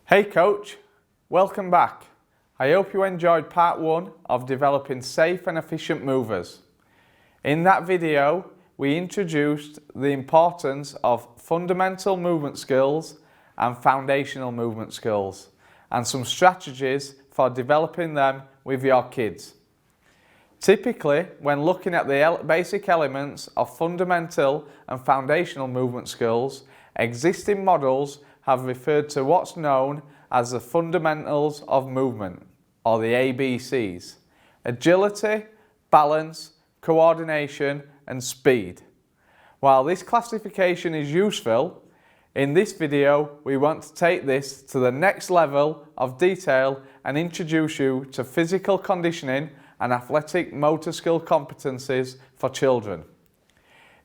Hey coach, welcome back. I hope you enjoyed part 1 of developing safe and efficient movers. In that video, we introduced the importance of fundamental movement skills and foundational movement skills and some strategies for developing them with your kids. Typically, when looking at the basic elements of fundamental and foundational movement skills, existing models have referred to what's known as the fundamentals of movement, or the ABCs: agility, balance, coordination and speed. While this classification is useful, in this video we want to take this to the next level of detail and introduce you to physical conditioning and athletic motor skill competencies for children.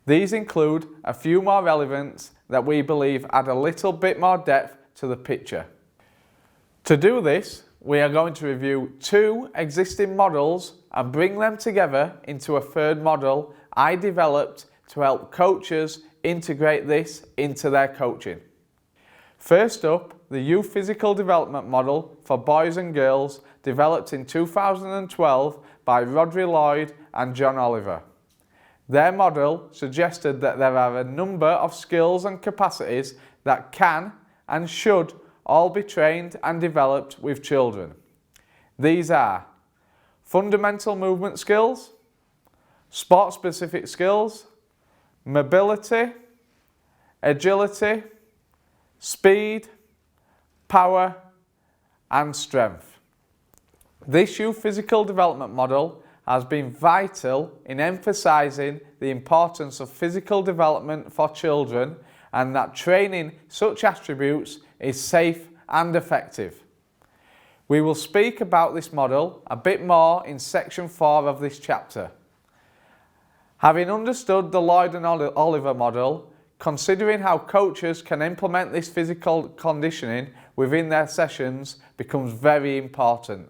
These include a few more relevant that we believe add a little bit more depth to the picture. To do this, we are going to review 2 existing models and bring them together into a third model I developed to help coaches integrate this into their coaching. First up, the Youth Physical Development Model for Boys and Girls, developed in 2012 by Rodri Lloyd and John Oliver. Their model suggested that there are a number of skills and capacities that can and should all be trained and developed with children. These are fundamental movement skills, sport-specific skills, mobility, agility, speed, power and strength. This youth physical development model has been vital in emphasising the importance of physical development for children and that training such attributes is safe and effective. We will speak about this model a bit more in section 4 of this chapter. Having understood the Lloyd and Oliver model, considering how coaches can implement this physical conditioning within their sessions becomes very important.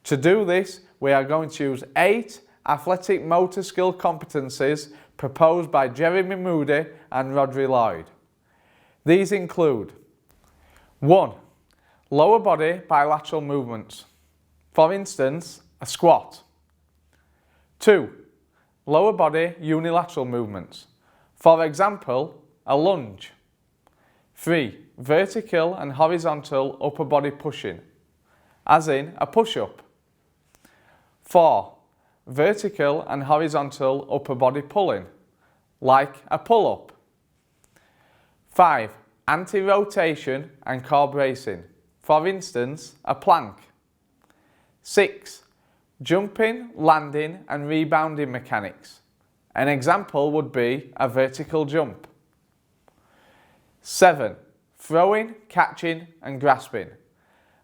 To do this, we are going to use 8 athletic motor skill competencies proposed by Jeremy Moody and Rodri Lloyd. These include 1. Lower body bilateral movements. For instance, a squat. 2. Lower body unilateral movements. For example, a lunge. 3. Vertical and horizontal upper body pushing, as in a push-up. 4. Vertical and horizontal upper body pulling, like a pull-up. 5. Anti-rotation and core bracing, for instance, a plank. 6. Jumping, landing and rebounding mechanics. An example would be a vertical jump. 7. Throwing, catching and grasping,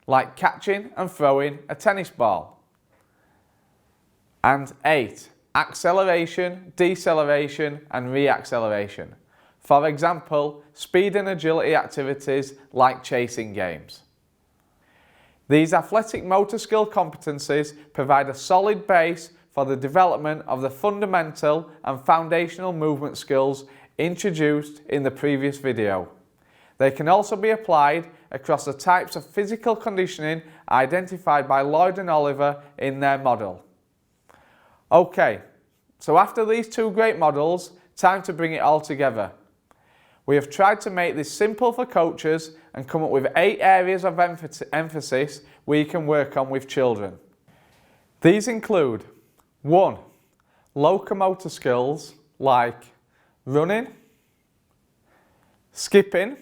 like catching and throwing a tennis ball. And 8. Acceleration, deceleration and reacceleration. For example, speed and agility activities like chasing games. These athletic motor skill competencies provide a solid base for the development of the fundamental and foundational movement skills introduced in the previous video. They can also be applied across the types of physical conditioning identified by Lloyd and Oliver in their model. Okay, so after these 2 great models, time to bring it all together. We have tried to make this simple for coaches and come up with 8 areas of emphasis we can work on with children. These include 1. Locomotor skills like running, skipping,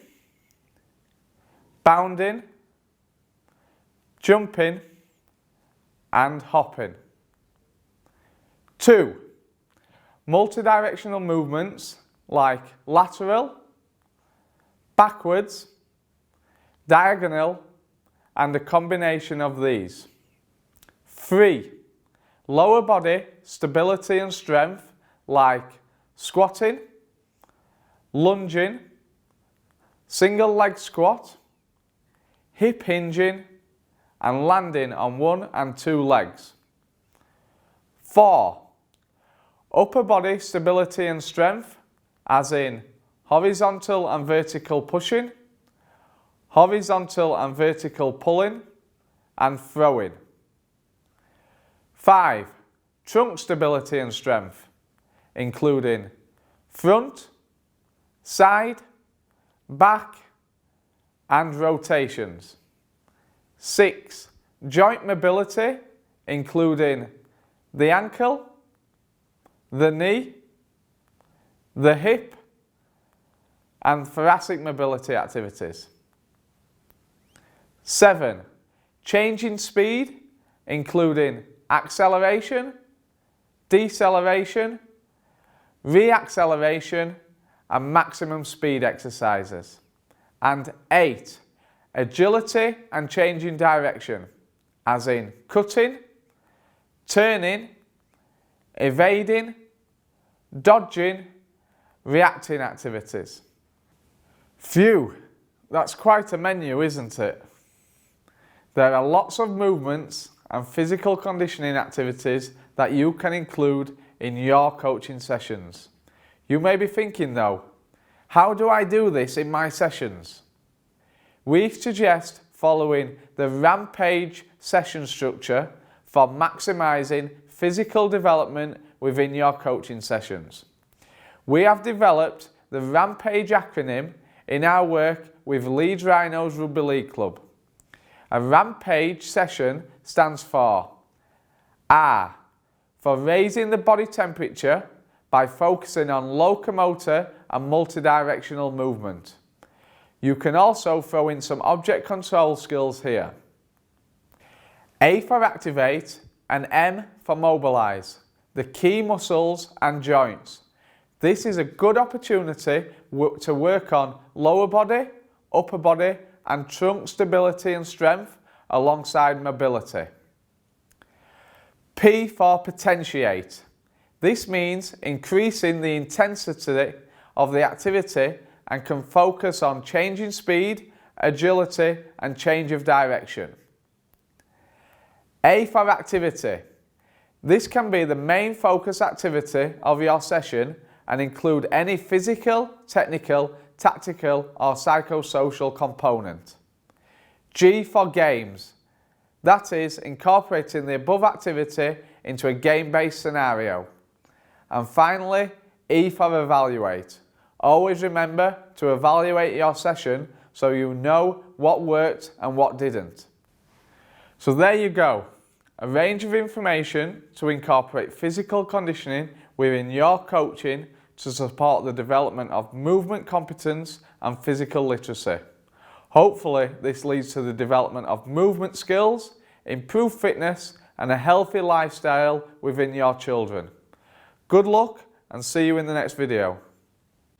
bounding, jumping and hopping. 2. Multidirectional movements like lateral, backwards, diagonal and a combination of these. 3. Lower body stability and strength like squatting, lunging, single leg squat, hip hinging and landing on 1 and 2 legs. 4. Upper body stability and strength, as in horizontal and vertical pushing, horizontal and vertical pulling and throwing. 5. Trunk stability and strength, including front, side, back and rotations. 6. Joint mobility, including the ankle, the knee, the hip and thoracic mobility activities. 7. Changing speed, including acceleration, deceleration, reacceleration and maximum speed exercises. And 8. Agility and changing direction, as in cutting, turning, evading, dodging, reacting activities. Phew, that's quite a menu, isn't it? There are lots of movements and physical conditioning activities that you can include in your coaching sessions. You may be thinking though, how do I do this in my sessions? We suggest following the Rampage session structure for maximising physical development within your coaching sessions. We have developed the Rampage acronym in our work with Leeds Rhinos Rugby League Club. A Rampage session stands for R, for raising the body temperature by focusing on locomotor and multidirectional movement. You can also throw in some object control skills here. A for activate and M for mobilise, the key muscles and joints. This is a good opportunity to work on lower body, upper body and trunk stability and strength alongside mobility. P for potentiate. This means increasing the intensity of the activity and can focus on changing speed, agility and change of direction. A for activity. This can be the main focus activity of your session and include any physical, technical, tactical or psychosocial component. G for games. That is incorporating the above activity into a game-based scenario. And finally, E for evaluate. Always remember to evaluate your session so you know what worked and what didn't. So there you go, a range of information to incorporate physical conditioning within your coaching to support the development of movement competence and physical literacy. Hopefully this leads to the development of movement skills, improved fitness and a healthy lifestyle within your children. Good luck and see you in the next video.